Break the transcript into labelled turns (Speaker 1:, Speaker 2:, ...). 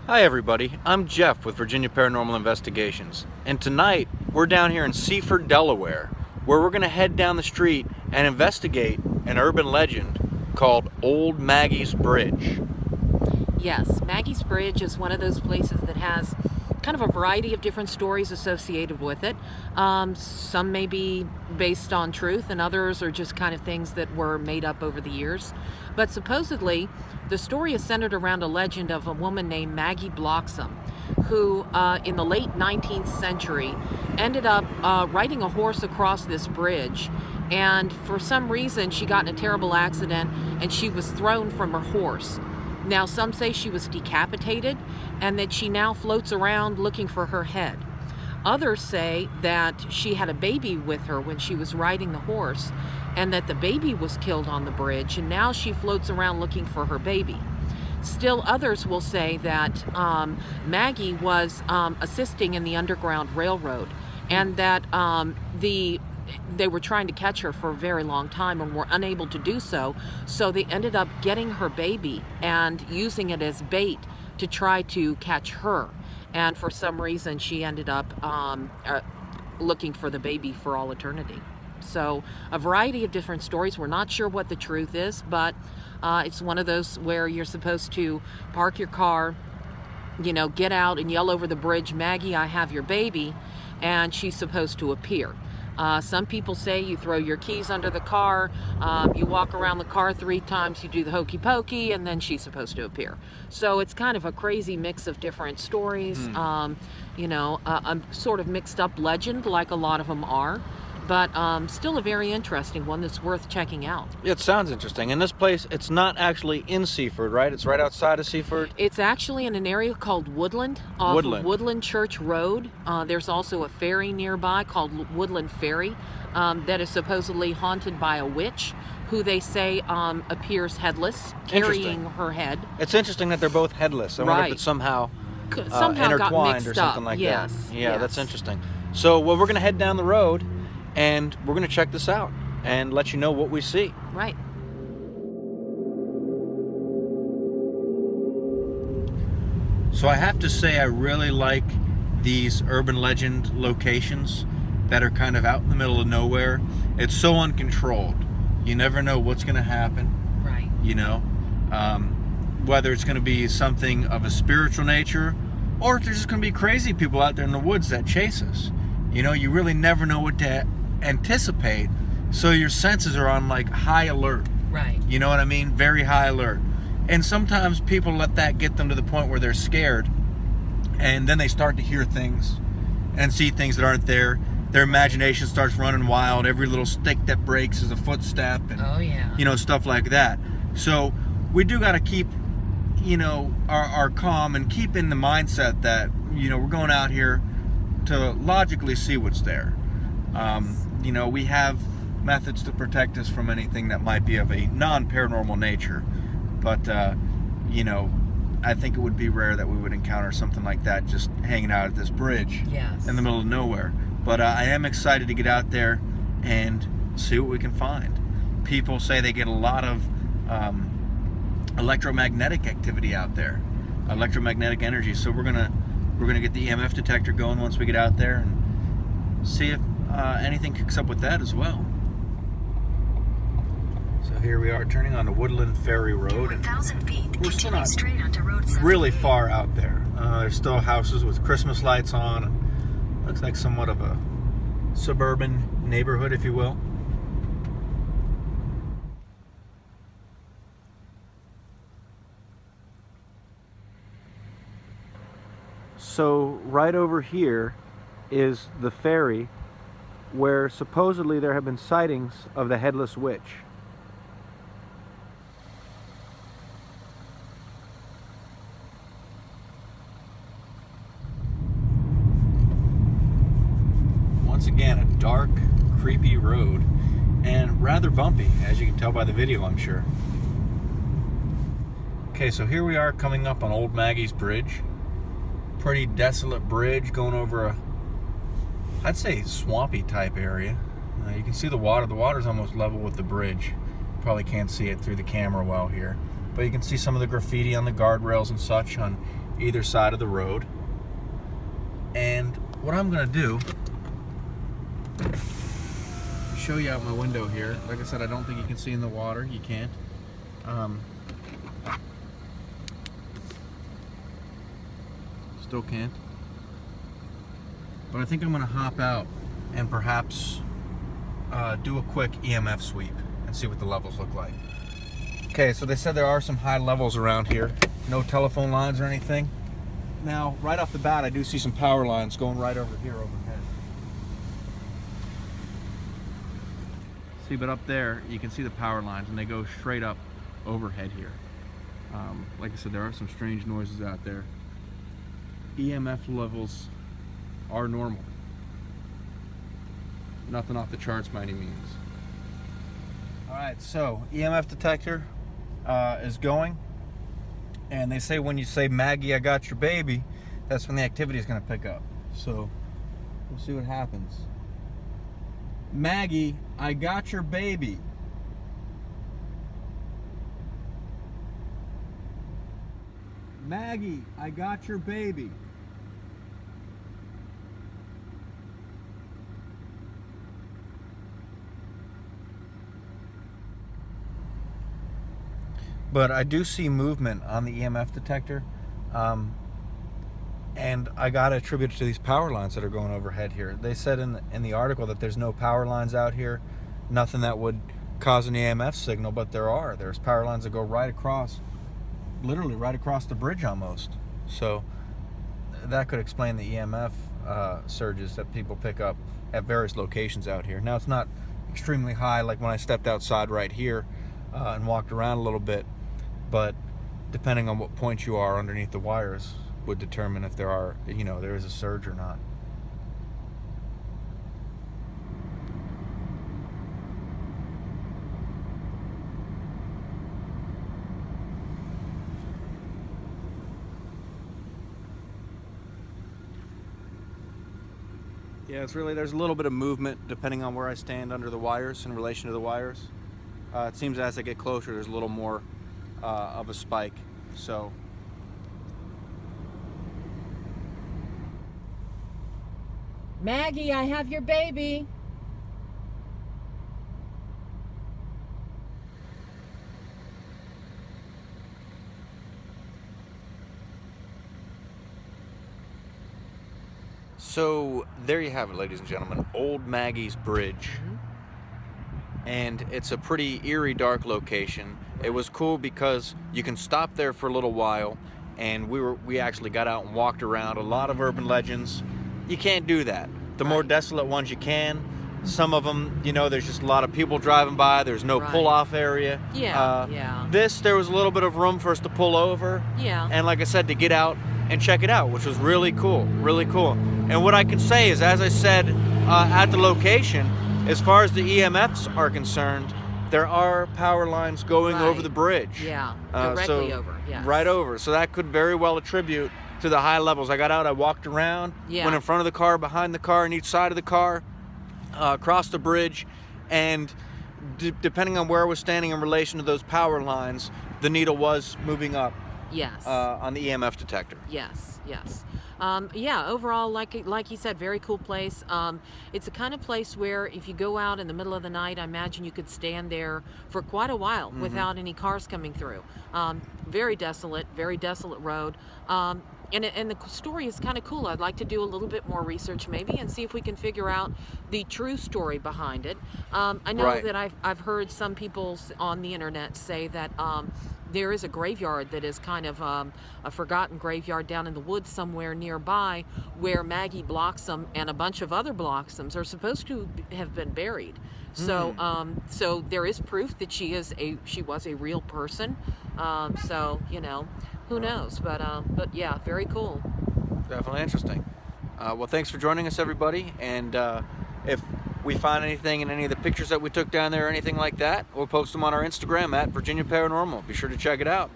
Speaker 1: Hi everybody, I'm Jeff with Virginia Paranormal Investigations, and tonight we're down here in Seaford, Delaware, where we're going to head down the street and investigate an urban legend called Old Maggie's Bridge.
Speaker 2: Yes, Maggie's Bridge is one of those places that has kind of a variety of different stories associated with it. Some may be based on truth, and others are just kind of things that were made up over the years. But supposedly, the story is centered around a legend of a woman named Maggie Bloxam, who in the late 19th century ended up riding a horse across this bridge. And for some reason, she got in a terrible accident and she was thrown from her horse. Now, some say she was decapitated and that she now floats around looking for her head. Others say that she had a baby with her when she was riding the horse and that the baby was killed on the bridge, and now she floats around looking for her baby. Still others will say that Maggie was assisting in the Underground Railroad, and that they were trying to catch her for a very long time and were unable to do so, so they ended up getting her baby and using it as bait to try to catch her. And for some reason, she ended up looking for the baby for all eternity. So a variety of different stories. We're not sure what the truth is, but it's one of those where you're supposed to park your car, get out and yell over the bridge, "Maggie, I have your baby," and she's supposed to appear. Some people say you throw your keys under the car, you walk around the car 3 times, you do the hokey pokey, and then she's supposed to appear. So it's kind of a crazy mix of different stories, a sort of mixed up legend like a lot of them are, but still a very interesting one that's worth checking out.
Speaker 1: It sounds interesting. And this place, it's not actually in Seaford, right? It's right outside of Seaford?
Speaker 2: It's actually in an area called Woodland, off of Woodland Church Road. There's also a ferry nearby called Woodland Fairy that is supposedly haunted by a witch who they say appears headless, carrying her head.
Speaker 1: It's interesting that they're both headless. I wonder if it's somehow intertwined or something like that. Yeah, that's interesting. So, we're going to head down the road and we're going to check this out and let you know what we see.
Speaker 2: Right.
Speaker 1: So I have to say I really like these urban legend locations that are kind of out in the middle of nowhere. It's so uncontrolled. You never know what's going to happen.
Speaker 2: Right.
Speaker 1: Whether it's going to be something of a spiritual nature or if there's just going to be crazy people out there in the woods that chase us. You really never know what to anticipate, so your senses are on like high alert.
Speaker 2: Right.
Speaker 1: You know what I mean? Very high alert. And sometimes people let that get them to the point where they're scared, and then they start to hear things and see things that aren't there. Their imagination starts running wild. Every little stick that breaks is a footstep, and stuff like that. So we do got to keep our calm and keep in the mindset that we're going out here to logically see what's there. We have methods to protect us from anything that might be of a non-paranormal nature, but I think it would be rare that we would encounter something like that just hanging out at this bridge in the middle of nowhere. But I am excited to get out there and see what we can find. People say they get a lot of electromagnetic activity out there, electromagnetic energy. So we're gonna get the EMF detector going once we get out there and see if anything kicks up with that as well. So here we are turning onto Woodland Fairy Road, and we're still not really far out there. There's still houses with Christmas lights on, and looks like somewhat of a suburban neighborhood, if you will. So right over here is the ferry where supposedly there have been sightings of the headless witch. Once again, a dark, creepy road and rather bumpy, as you can tell by the video, I'm sure. Okay, so here we are coming up on Old Maggie's Bridge. Pretty desolate bridge going over I'd say swampy type area. You can see the water. The water's almost level with the bridge. Probably can't see it through the camera well here. But you can see some of the graffiti on the guardrails and such on either side of the road. And what I'm gonna do, show you out my window here. Like I said, I don't think you can see in the water. You can't. Still can't. But I think I'm gonna hop out and perhaps do a quick EMF sweep and see what the levels look like. Okay, so they said there are some high levels around here. No telephone lines or anything. Now, right off the bat, I do see some power lines going right over here overhead. See, but up there, you can see the power lines, and they go straight up overhead here. Like I said, there are some strange noises out there. EMF levels are normal. Nothing off the charts by any means. Alright, so EMF detector is going. And they say when you say, Maggie, I got your baby, that's when the activity is going to pick up. So, we'll see what happens. Maggie, I got your baby. Maggie, I got your baby. But I do see movement on the EMF detector, and I gotta attribute it to these power lines that are going overhead here. They said in the article that there's no power lines out here, nothing that would cause an EMF signal, but there are. There's power lines that go right across, literally right across the bridge almost. So that could explain the EMF surges that people pick up at various locations out here. Now, it's not extremely high like when I stepped outside right here and walked around a little bit, but depending on what point you are underneath the wires would determine if there is a surge or not. Yeah, there's a little bit of movement depending on where I stand under the wires in relation to the wires. It seems as I get closer, there's a little more of a spike. So,
Speaker 2: Maggie, I have your baby.
Speaker 1: so there you have it, ladies and gentlemen. Old Maggie's Bridge. And it's a pretty eerie, dark location. It was cool because you can stop there for a little while, and we actually got out and walked around. A lot of urban legends, you can't do that. The more desolate ones you can. Some of them, there's just a lot of people driving by. There's no pull-off area.
Speaker 2: Yeah.
Speaker 1: There was a little bit of room for us to pull over.
Speaker 2: Yeah.
Speaker 1: And like I said, to get out and check it out, which was really cool, really cool. And what I can say is, as I said at the location, as far as the EMFs are concerned, there are power lines going over the bridge.
Speaker 2: Yeah, directly over. Yeah.
Speaker 1: Right over. So that could very well attribute to the high levels. I got out, I walked around, went in front of the car, behind the car, on each side of the car, across the bridge, and depending on where I was standing in relation to those power lines, the needle was moving up.
Speaker 2: Yes.
Speaker 1: On the EMF detector.
Speaker 2: Yes. Yeah, overall, like you said, very cool place. It's the kind of place where if you go out in the middle of the night, I imagine you could stand there for quite a while without any cars coming through. Very desolate road. And the story is kind of cool. I'd like to do a little bit more research maybe and see if we can figure out the true story behind it. I know that I've heard some people on the internet say that there is a graveyard that is kind of a forgotten graveyard down in the woods somewhere nearby where Maggie Bloxam and a bunch of other Bloxams are supposed to have been buried. So so there is proof that she was a real person. So, who knows? But yeah, very cool.
Speaker 1: Definitely interesting. Well, thanks for joining us, everybody. And if we find anything in any of the pictures that we took down there or anything like that, we'll post them on our Instagram at Virginia Paranormal. Be sure to check it out.